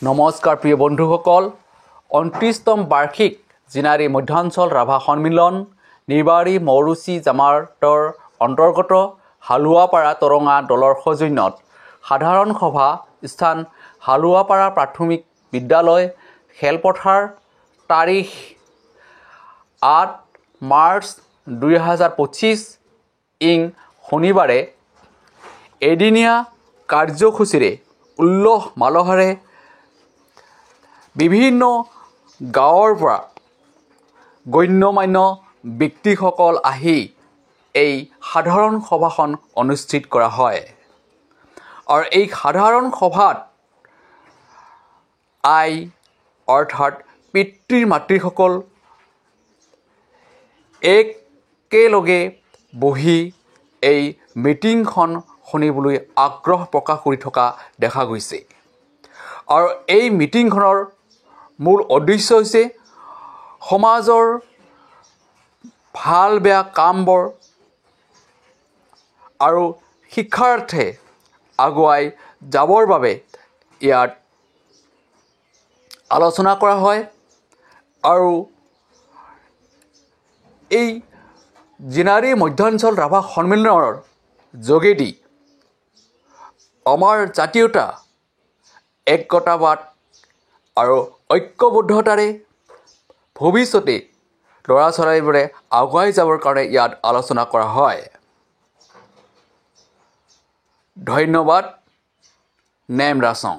নমস্কাৰ প্ৰিয় বন্ধুসকল 29তম বাৰ্ষিক জিনাৰী মধ্যাঞ্চল ৰাভা সন্মিলন নিৰ্বাৰী মৌৰুচি জামাতৰ অন্তৰ্গত হালুৱাপাৰা তৰঙা দলৰ সৌজন্যত সাধাৰণ সভা স্থান হালুৱাপাৰা প্ৰাথমিক বিদ্যালয় খেলপথাৰ তাৰিখ 8 মাৰ্চ 2025 ইং শনিবাৰে এদিনীয়া কাৰ্যসূচীৰে উল্লাহ মালহাৰে বিভিন্ন গাঁৱৰ পৰা গণ্যমান্য ব্যক্তিসকল আহি এই সাধাৰণ সভাখন অনুষ্ঠিত কৰা হয় আৰু এই সাধাৰণ সভাত আই অৰ্থাৎ পিতৃ মাতৃসকল একেলগে বহি এই মিটিংখন শুনিবলৈ আগ্ৰহ প্ৰকাশ কৰি থকা দেখা গৈছে আৰু এই মিটিংখনৰ মূল উদ্দেশ্য হৈছে সমাজৰ ভাল বেয়া কামবোৰ আৰু শিক্ষাৰ্থে আগুৱাই যাবৰ বাবে ইয়াত আলোচনা কৰা হয় আৰু এই জিনাৰী মধ্যাঞ্চল ৰাভা সন্মিলনৰ যোগেদি আমাৰ জাতীয়তা একতাবাদ আৰু ঐক্যবদ্ধতাৰে ভৱিষ্যতে ল'ৰা ছোৱালীবোৰে আগুৱাই যাবৰ কাৰণে ইয়াত আলোচনা কৰা হয় ধন্যবাদ নেম ৰাচং